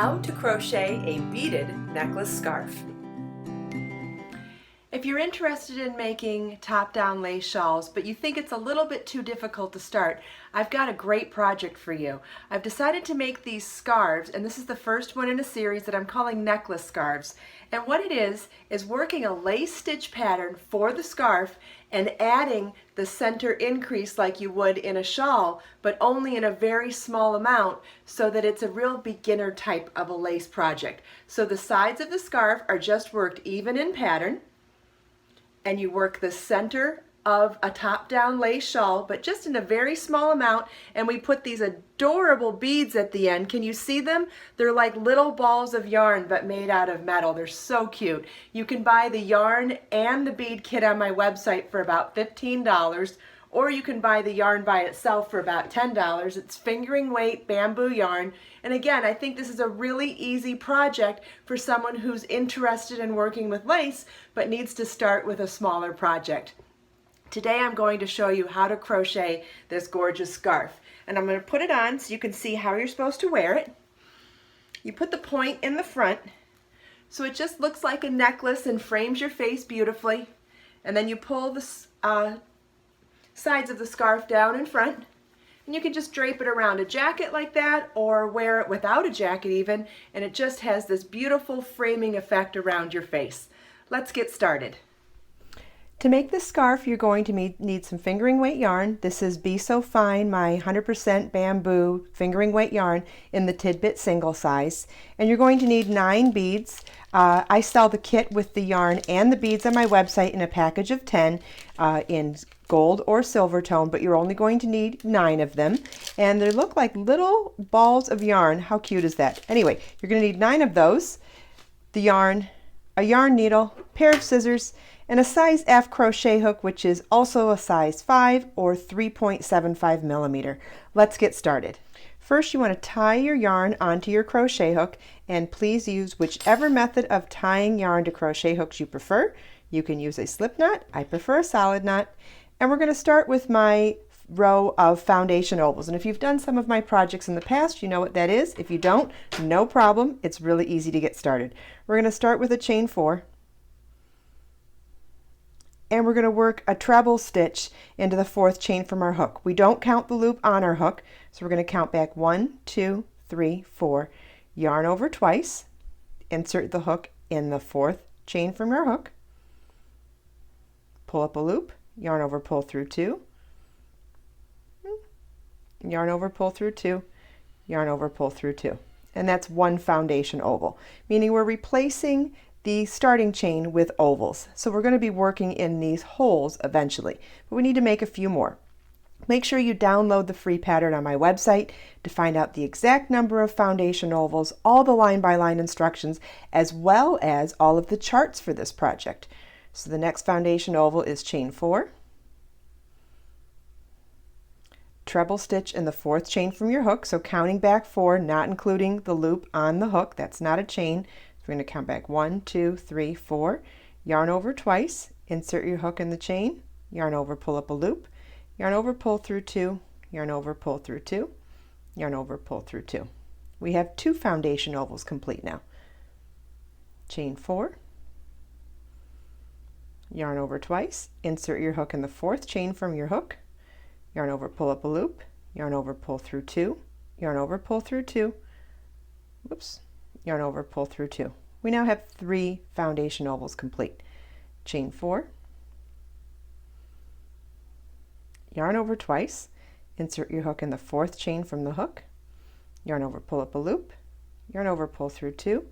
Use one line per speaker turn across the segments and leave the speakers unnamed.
How to crochet a beaded necklace scarf. If you're interested in making top-down lace shawls, but you think it's a little bit too difficult to start, I've got a great project for you. I've decided to make these scarves, and this is the first one in a series that I'm calling necklace scarves. And what it is working a lace stitch pattern for the scarf and adding the center increase like you would in a shawl, but only in a very small amount so that it's a real beginner type of a lace project. So the sides of the scarf are just worked even in pattern, and you work the center of a top-down lace shawl, but just in a very small amount, and we put these adorable beads at the end. Can you see them? They're like little balls of yarn but made out of metal. They're so cute. You can buy the yarn and the bead kit on my website for about $15, or you can buy the yarn by itself for about $10. It's fingering weight bamboo yarn. And again, I think this is a really easy project for someone who's interested in working with lace but needs to start with a smaller project. Today I'm going to show you how to crochet this gorgeous scarf. And I'm going to put it on so you can see how you're supposed to wear it. You put the point in the front so it just looks like a necklace and frames your face beautifully. And then you pull the sides of the scarf down in front, and you can just drape it around a jacket like that, or wear it without a jacket even, and it just has this beautiful framing effect around your face. Let's get started. To make this scarf, you're going to need some fingering weight yarn. This is Be So Fine, my 100% bamboo fingering weight yarn in the tidbit single size. And you're going to need 9 beads. I sell the kit with the yarn and the beads on my website in a package of 10 in gold or silver tone, but you're only going to need 9 of them. And they look like little balls of yarn. How cute is that? Anyway, you're going to need 9 of those, the yarn, a yarn needle, pair of scissors, and a size F crochet hook, which is also a size 5 or 3.75 millimeter. Let's get started. First, you want to tie your yarn onto your crochet hook, and please use whichever method of tying yarn to crochet hooks you prefer. You can use a slip knot. I prefer a solid knot. And we're going to start with my row of foundation ovals. And if you've done some of my projects in the past, you know what that is. If you don't, no problem. It's really easy to get started. We're going to start with a chain 4. And we're going to work a treble stitch into the 4th chain from our hook. We don't count the loop on our hook, so we're going to count back 1, 2, 3, 4, yarn over twice, insert the hook in the 4th chain from your hook, pull up a loop, yarn over, pull through 2, yarn over, pull through 2, yarn over, pull through 2. And that's one foundation oval, meaning we're replacing the starting chain with ovals. So we're going to be working in these holes eventually, but we need to make a few more. Make sure you download the free pattern on my website to find out the exact number of foundation ovals, all the line-by-line instructions, as well as all of the charts for this project. So the next foundation oval is chain 4, treble stitch in the 4th chain from your hook, so counting back 4, not including the loop on the hook. That's not a chain. We're going to count back 1, 2, 3, 4, yarn over twice, insert your hook in the chain, yarn over, pull up a loop, yarn over, pull through 2, yarn over, pull through 2, yarn over, pull through 2. We have 2 foundation ovals complete now. Chain 4, yarn over twice, insert your hook in the 4th chain from your hook, yarn over, pull up a loop, yarn over, pull through 2, yarn over, pull through 2, whoops, yarn over, pull through 2. We now have 3 foundation ovals complete. Chain 4, yarn over twice, insert your hook in the 4th chain from the hook, yarn over, pull up a loop, yarn over, pull through 2,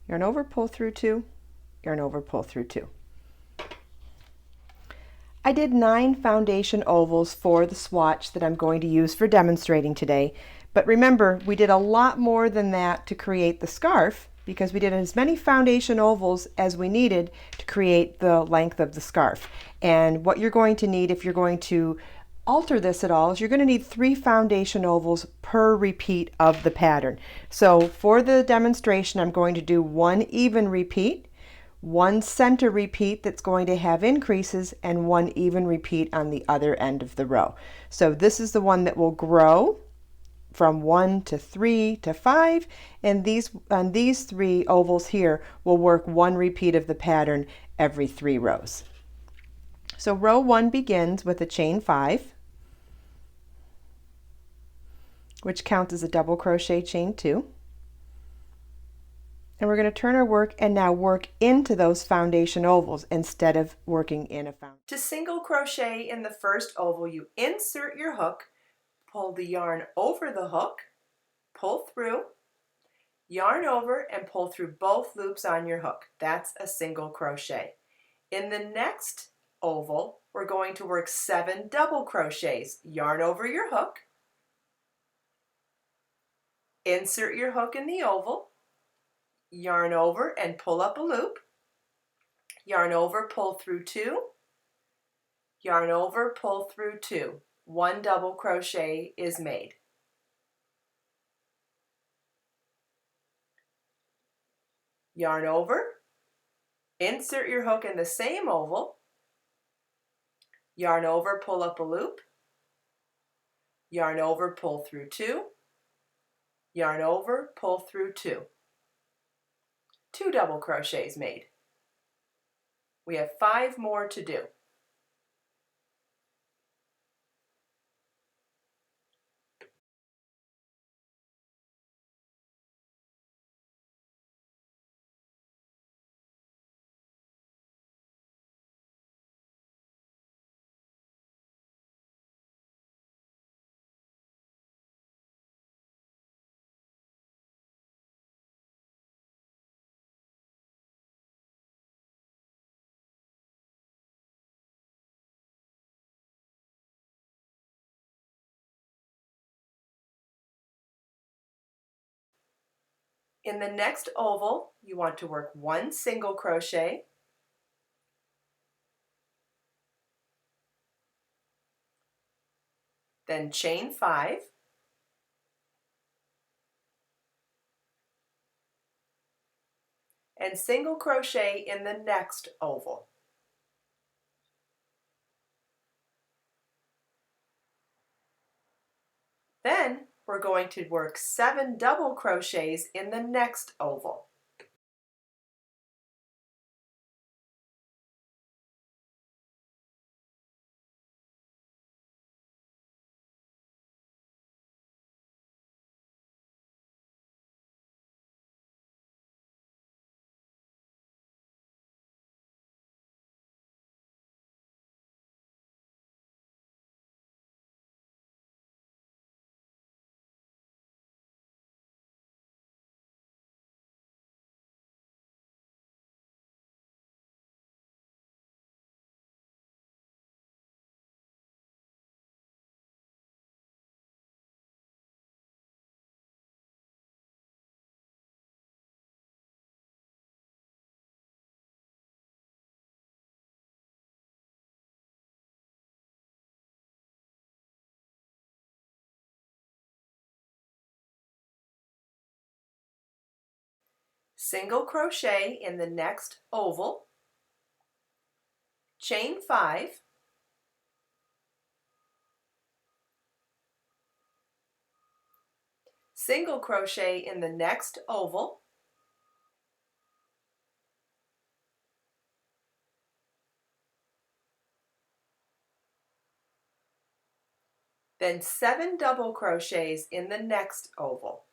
yarn over, pull through 2, yarn over, pull through 2. I did 9 foundation ovals for the swatch that I'm going to use for demonstrating today. But remember, we did a lot more than that to create the scarf because we did as many foundation ovals as we needed to create the length of the scarf. And what you're going to need if you're going to alter this at all is you're going to need 3 foundation ovals per repeat of the pattern. So for the demonstration, I'm going to do 1 even repeat, 1 center repeat that's going to have increases, and 1 even repeat on the other end of the row. So this is the one that will grow from 1 to 3 to 5, and on these 3 ovals here we'll work 1 repeat of the pattern every 3 rows. So row 1 begins with a chain 5, which counts as a double crochet chain 2. And we're going to turn our work and now work into those foundation ovals instead of working in a foundation. To single crochet in the first oval, you insert your hook, pull the yarn over the hook, pull through, yarn over, and pull through both loops on your hook. That's a single crochet. In the next oval, we're going to work 7 double crochets. Yarn over your hook, insert your hook in the oval, yarn over and pull up a loop, yarn over, pull through 2, yarn over, pull through 2. 1 double crochet is made. Yarn over, insert your hook in the same oval, yarn over, pull up a loop, yarn over, pull through 2, yarn over, pull through 2. 2 double crochets made. We have 5 more to do. In the next oval, you want to work 1 single crochet, then chain 5, and single crochet in the next oval. Then we're going to work 7 double crochets in the next oval. Single crochet in the next oval, chain 5, single crochet in the next oval, then 7 double crochets in the next oval.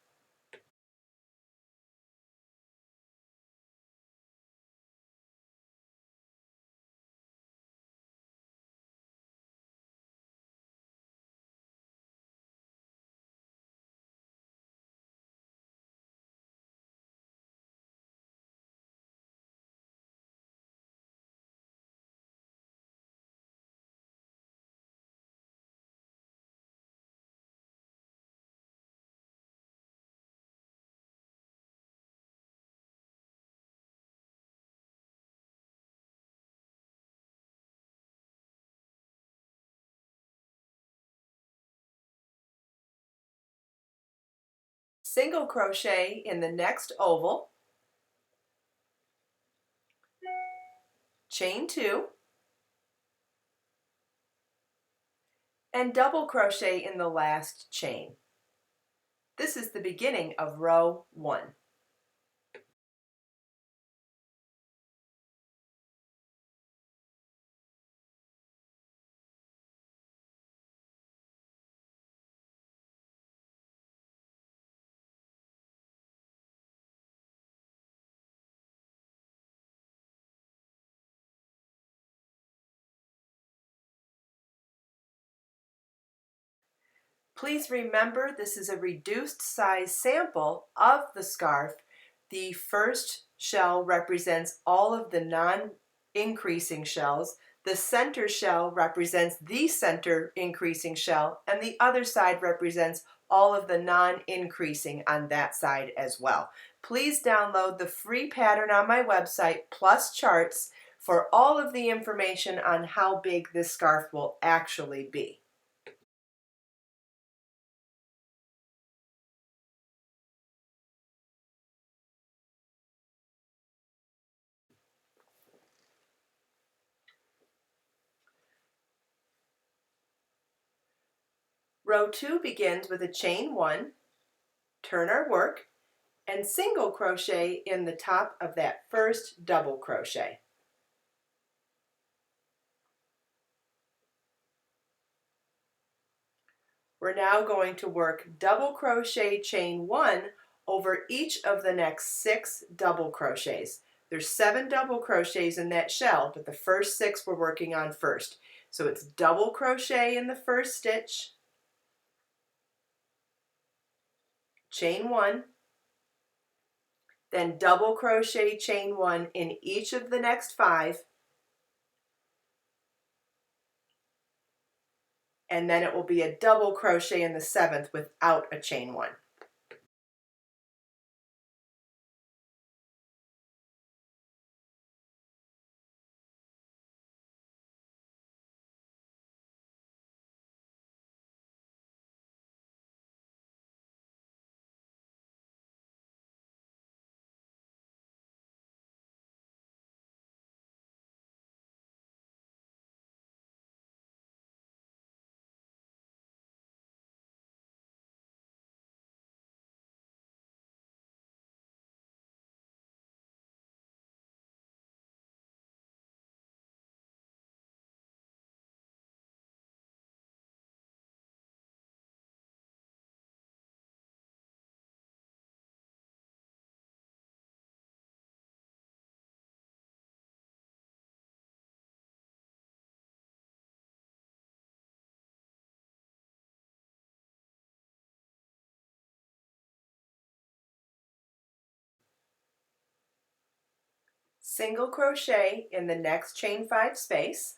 Single crochet in the next oval, chain 2, and double crochet in the last chain. This is the beginning of row 1. Please remember this is a reduced size sample of the scarf. The first shell represents all of the non-increasing shells. The center shell represents the center increasing shell, and the other side represents all of the non-increasing on that side as well. Please download the free pattern on my website plus charts for all of the information on how big this scarf will actually be. Row 2 begins with a chain 1, turn our work, and single crochet in the top of that first double crochet. We're now going to work double crochet chain 1 over each of the next 6 double crochets. There's 7 double crochets in that shell, but the first 6 we're working on first. So it's double crochet in the first stitch, chain 1, then double crochet chain 1 in each of the next 5, and then it will be a double crochet in the 7th without a chain 1. Single crochet in the next chain 5 space,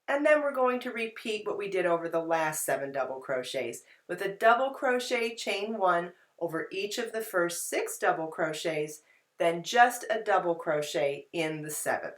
and then we're going to repeat what we did over the last 7 double crochets with a double crochet chain 1 over each of the first 6 double crochets, then just a double crochet in the 7th.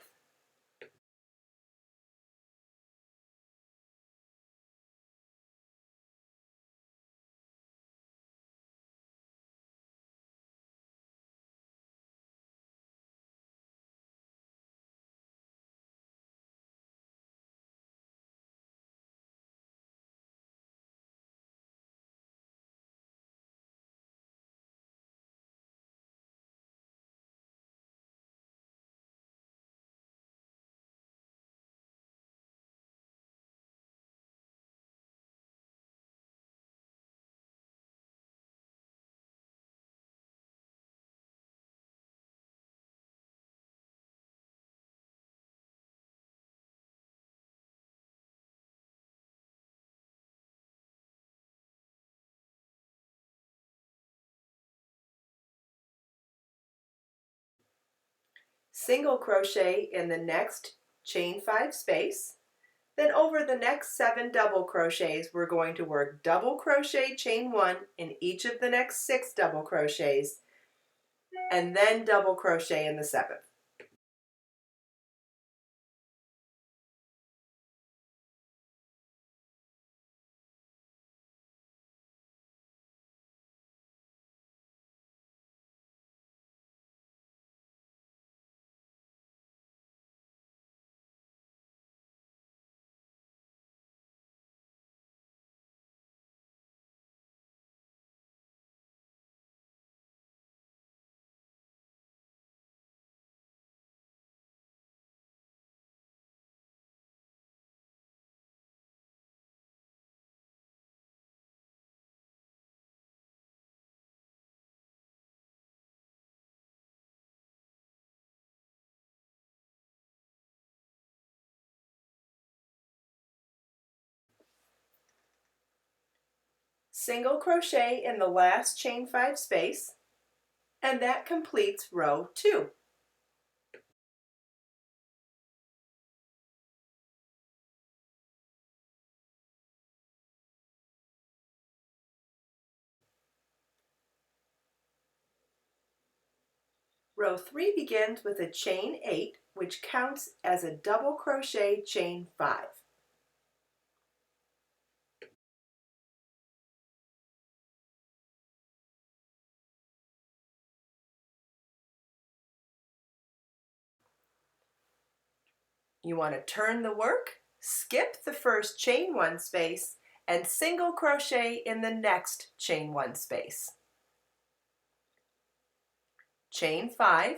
Single crochet in the next chain 5 space. Then over the next 7 double crochets, we're going to work double crochet chain 1 in each of the next 6 double crochets, and then double crochet in the 7th. single crochet in the last chain 5 space, and that completes row 2. Row 3 begins with a chain 8, which counts as a double crochet chain 5. You want to turn the work, skip the first chain 1 space, and single crochet in the next chain 1 space. Chain 5,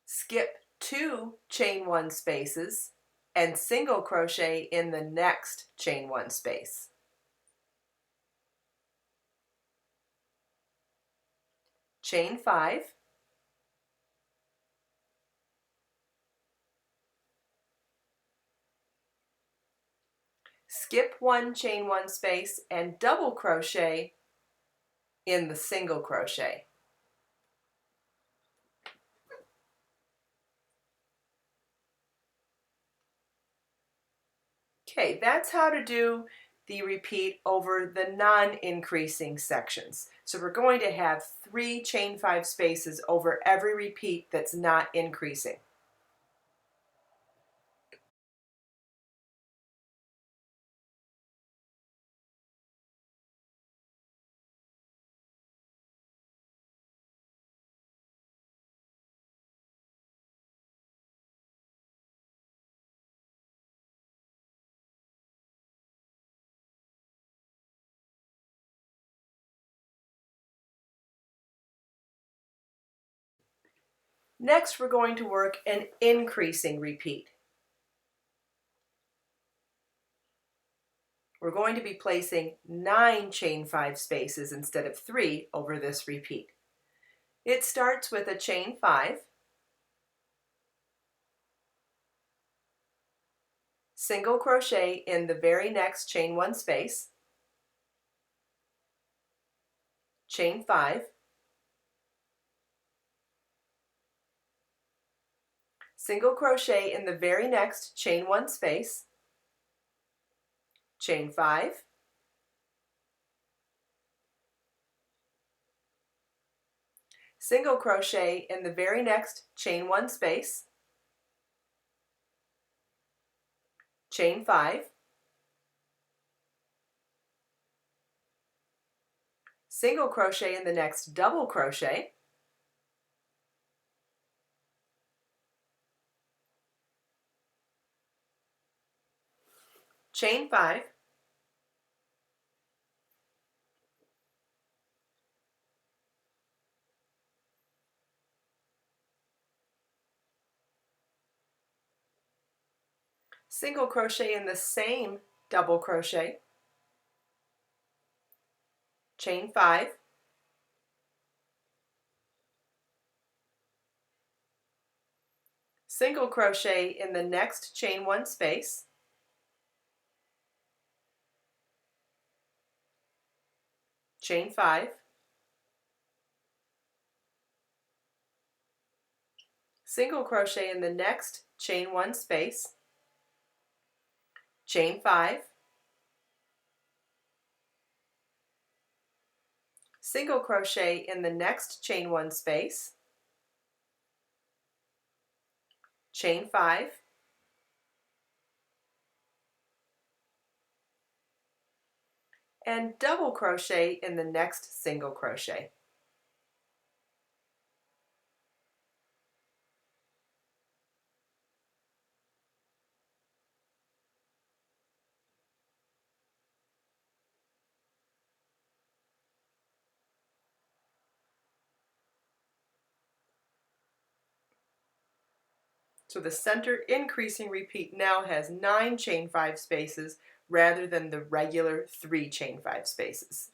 skip 2 chain 1 spaces, and single crochet in the next chain 1 space. Chain 5, skip 1 chain 1 space and double crochet in the single crochet. Okay, that's how to do the repeat over the non-increasing sections. So we're going to have 3 chain 5 spaces over every repeat that's not increasing. Next, we're going to work an increasing repeat. We're going to be placing 9 chain 5 spaces instead of 3 over this repeat. It starts with a chain 5, single crochet in the very next chain 1 space, chain 5, single crochet in the very next chain 1 space, chain 5, single crochet in the very next chain 1 space, chain 5, single crochet in the next double crochet, chain 5, single crochet in the same double crochet, chain 5, single crochet in the next chain 1 space, chain 5, single crochet in the next chain 1 space, chain 5, single crochet in the next chain 1 space, chain 5, and double crochet in the next single crochet. So the center increasing repeat now has 9 chain 5 spaces rather than the regular 3 chain 5 spaces.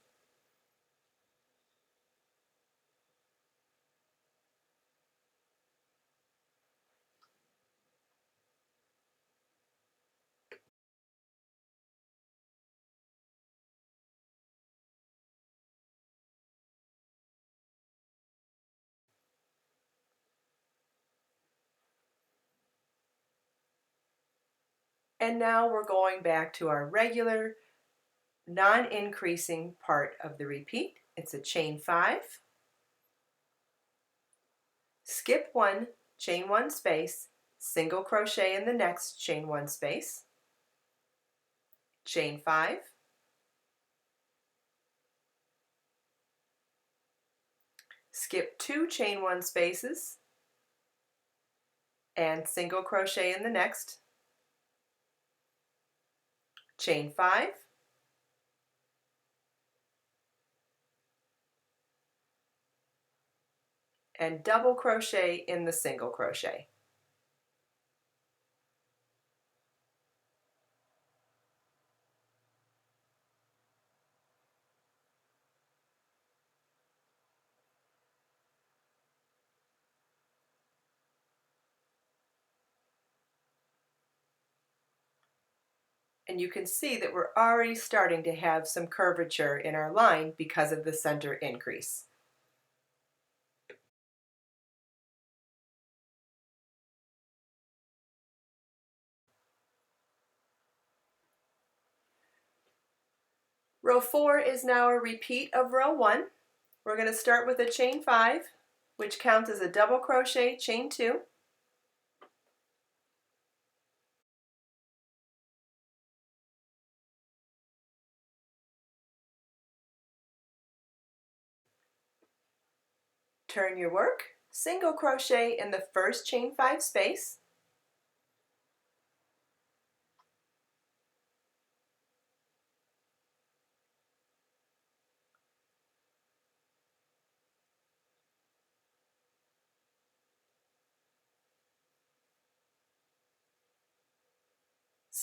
And now we're going back to our regular non-increasing part of the repeat. It's a chain 5, skip 1, chain 1 space, single crochet in the next chain 1 space, chain 5, skip 2 chain 1 spaces, and single crochet in the next, chain 5, and double crochet in the single crochet. And you can see that we're already starting to have some curvature in our line because of the center increase. Row 4 is now a repeat of row 1. We're going to start with a chain 5, which counts as a double crochet, chain 2. Turn your work, single crochet in the first chain 5 space,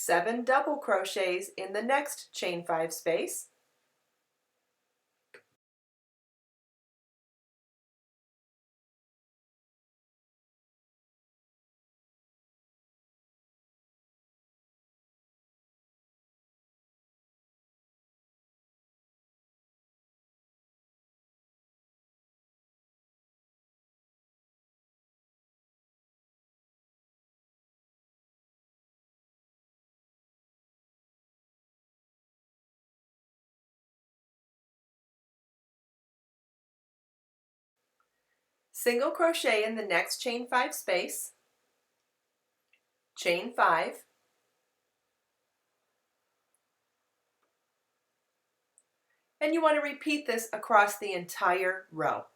seven double crochets in the next chain 5 space, single crochet in the next chain 5 space, chain 5, and you want to repeat this across the entire row.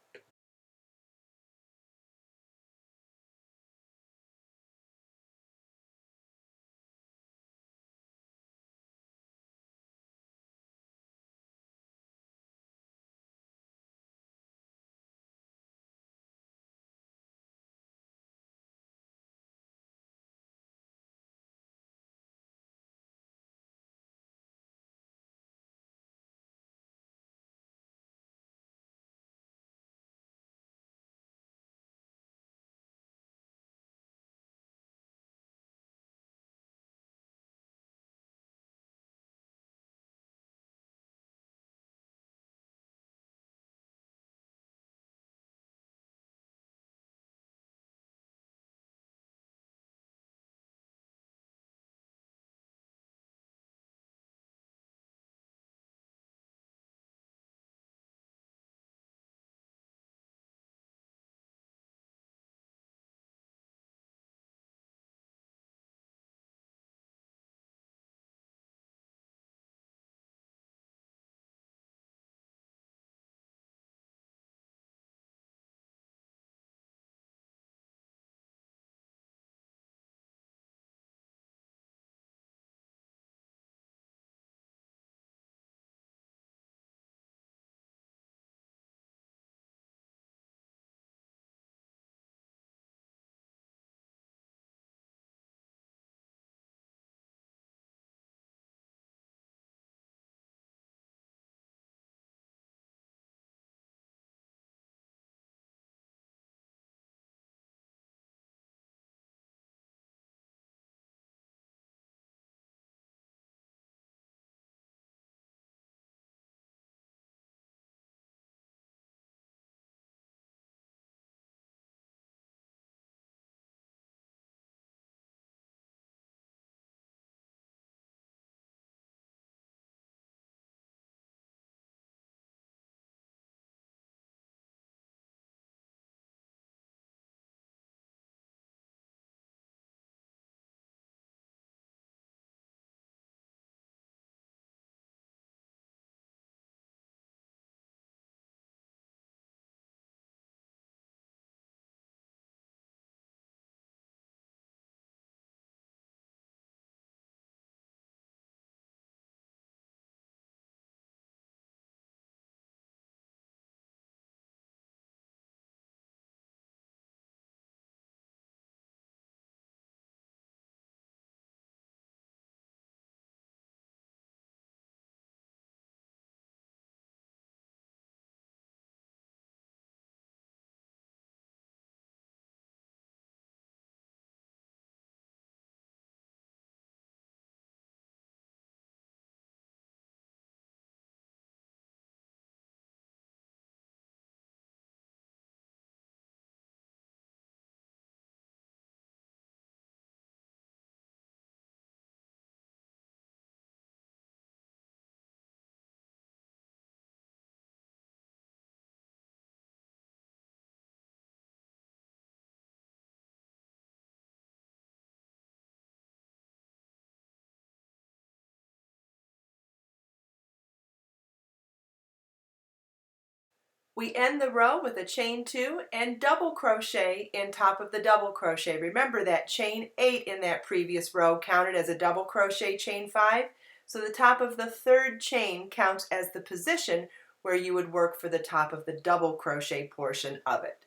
We end the row with a chain 2 and double crochet in top of the double crochet. Remember that chain 8 in that previous row counted as a double crochet chain 5, so the top of the third chain counts as the position where you would work for the top of the double crochet portion of it.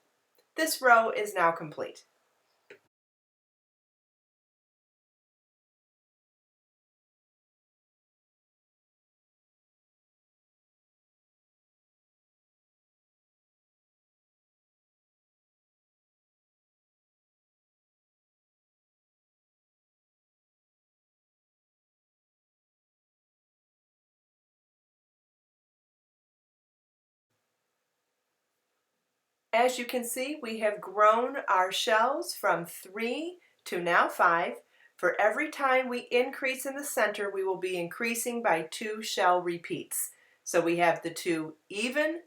This row is now complete. As you can see, we have grown our shells from 3 to now 5. For every time we increase in the center, we will be increasing by 2 shell repeats. So we have the 2 even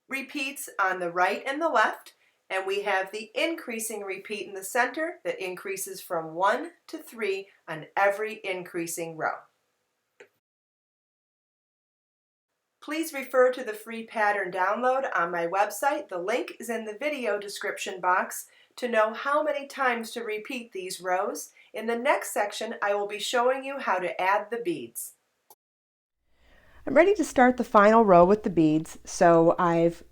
repeats on the right and the left, and we have the increasing repeat in the center that increases from 1 to 3 on every increasing row. Please refer to the free pattern download on my website. The link is in the video description box to know how many times to repeat these rows. In the next section, I will be showing you how to add the beads. I'm ready to start the final row with the beads, so I've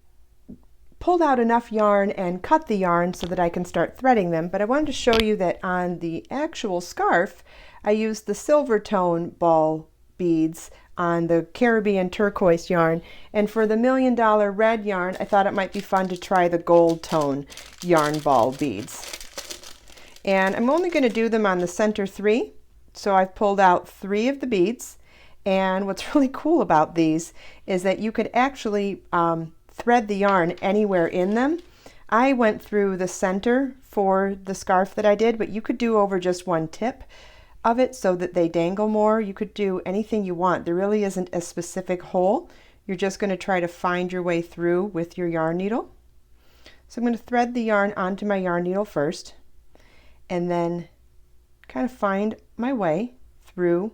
pulled out enough yarn and cut the yarn so that I can start threading them, but I wanted to show you that on the actual scarf, I used the silver tone ball beads on the Caribbean turquoise yarn, and for the $1 Million red yarn I thought it might be fun to try the gold tone yarn ball beads. And I'm only going to do them on the center 3, so I've pulled out 3 of the beads, and what's really cool about these is that you could actually thread the yarn anywhere in them. I went through the center for the scarf that I did, but you could do over just one tip of it so that they dangle more. You could do anything you want. There really isn't a specific hole. You're just going to try to find your way through with your yarn needle. So I'm going to thread the yarn onto my yarn needle first and then kind of find my way through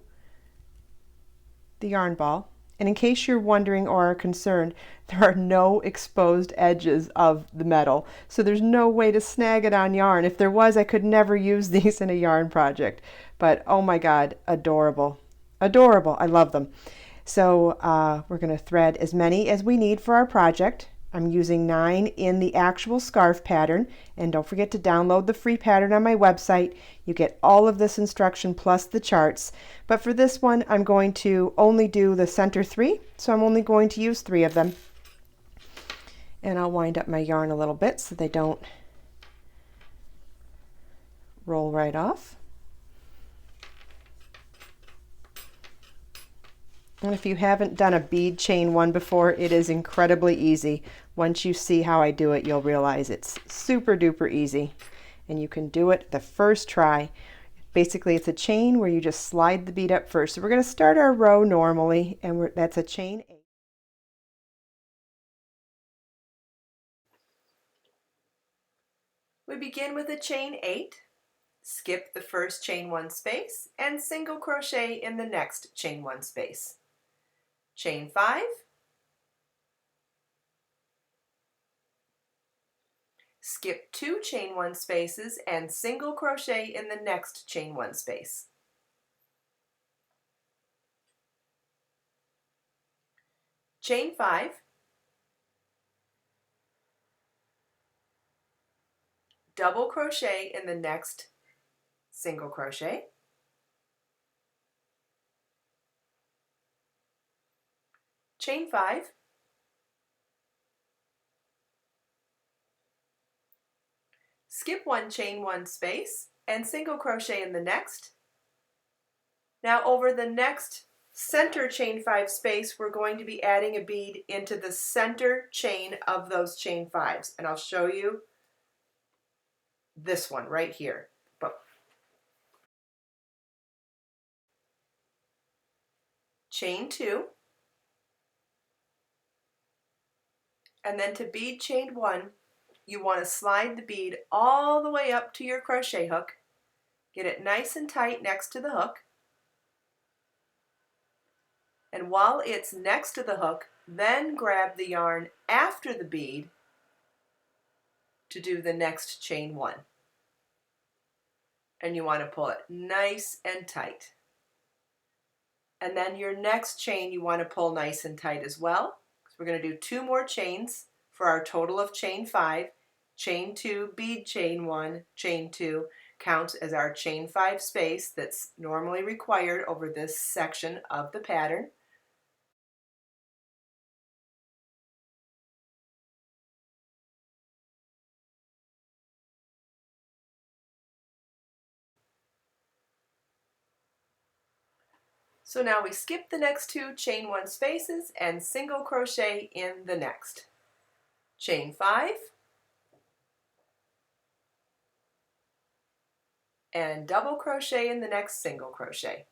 the yarn ball. And in case you're wondering or are concerned, there are no exposed edges of the metal, so there's no way to snag it on yarn. If there was, I could never use these in a yarn project. But oh my God, adorable. Adorable, I love them. So we're going to thread as many as we need for our project. I'm using 9 in the actual scarf pattern, and don't forget to download the free pattern on my website. You get all of this instruction plus the charts, but for this one I'm going to only do the center 3, so I'm only going to use 3 of them. And I'll wind up my yarn a little bit so they don't roll right off. And if you haven't done a bead chain one before, it is incredibly easy. Once you see how I do it, you'll realize it's super duper easy. And you can do it the first try. Basically, it's a chain where you just slide the bead up first. So we're going to start our row normally, and that's a chain 8. We begin with a chain 8, skip the first chain 1 space, and single crochet in the next chain 1 space. Chain 5, skip 2 chain 1 spaces and single crochet in the next chain 1 space. Chain 5, double crochet in the next single crochet, chain 5, skip 1 chain 1 space and single crochet in the next. Now over the next center chain 5 space, we're going to be adding a bead into the center chain of those chain 5s, and I'll show you this one right here. Chain 2, and then to bead chain 1, you want to slide the bead all the way up to your crochet hook. Get it nice and tight next to the hook. And while it's next to the hook, Then grab the yarn after the bead to do the next chain 1. And you want to pull it nice and tight. And then your next chain you want to pull nice and tight as well. So we're going to do 2 more chains for our total of chain 5. Chain 2, bead chain 1, chain 2 counts as our chain 5 space that's normally required over this section of the pattern. So now we skip the next 2 chain 1 spaces and single crochet in the next. Chain 5 and double crochet in the next single crochet.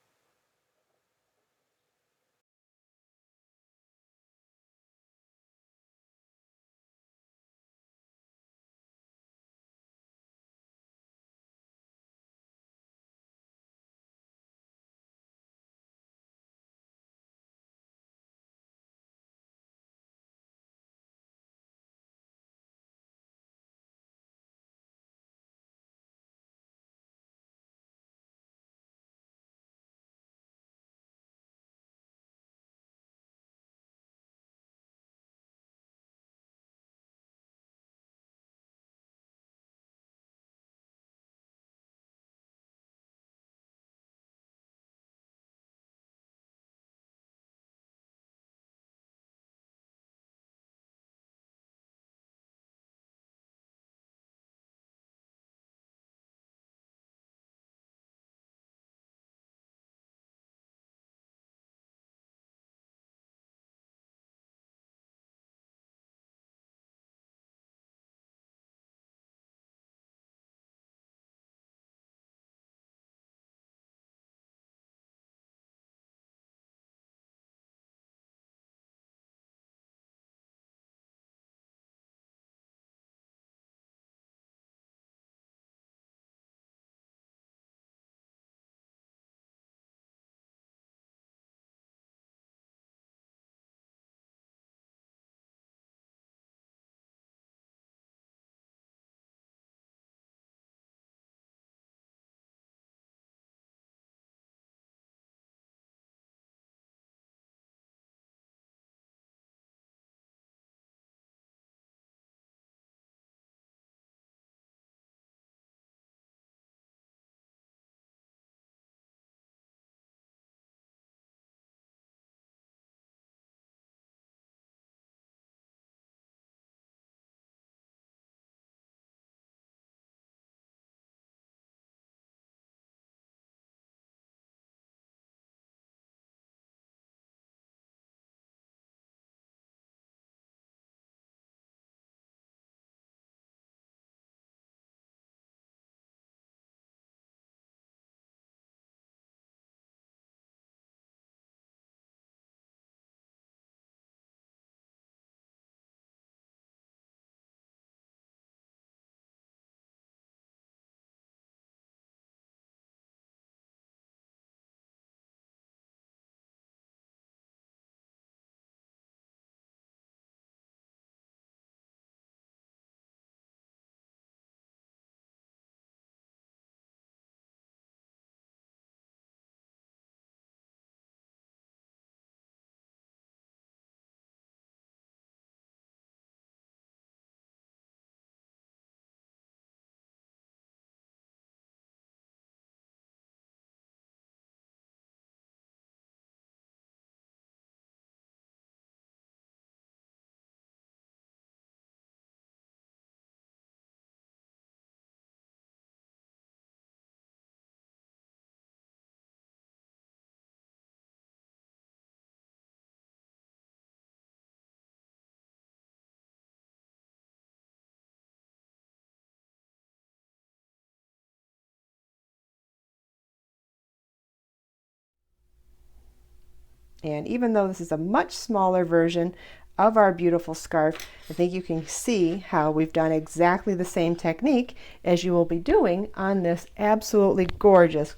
And even though this is a much smaller version of our beautiful scarf, I think you can see how we've done exactly the same technique as you will be doing on this absolutely gorgeous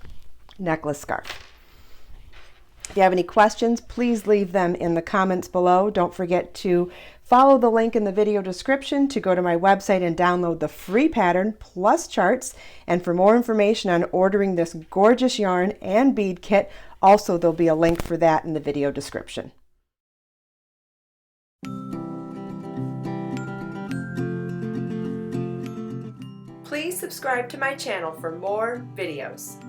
necklace scarf. If you have any questions, please leave them in the comments below. Don't forget to follow the link in the video description to go to my website and download the free pattern plus charts. And for more information on ordering this gorgeous yarn and bead kit, also there'll be a link for that in the video description. Please subscribe to my channel for more videos.